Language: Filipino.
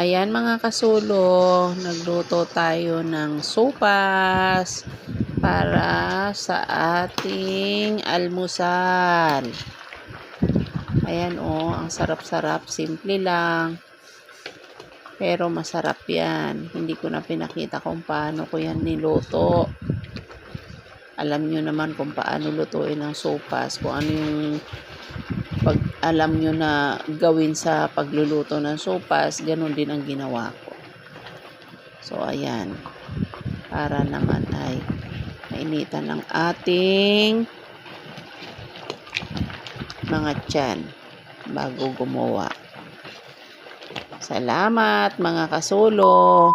Ayan mga kasulo, nagluto tayo ng sopas para sa ating almusal. Ayan ang sarap-sarap, simple lang. Pero masarap yan. Hindi ko na pinakita kung paano ko yan niluto. Alam nyo naman kung paano lutuin ang sopas, kung ano yung pag alam nyo na gawin sa pagluluto ng sopas, ganun din ang ginawa ko. So, ayan. Para naman ay mainitan ng ating mga tiyan bago gumawa. Salamat mga kasulo!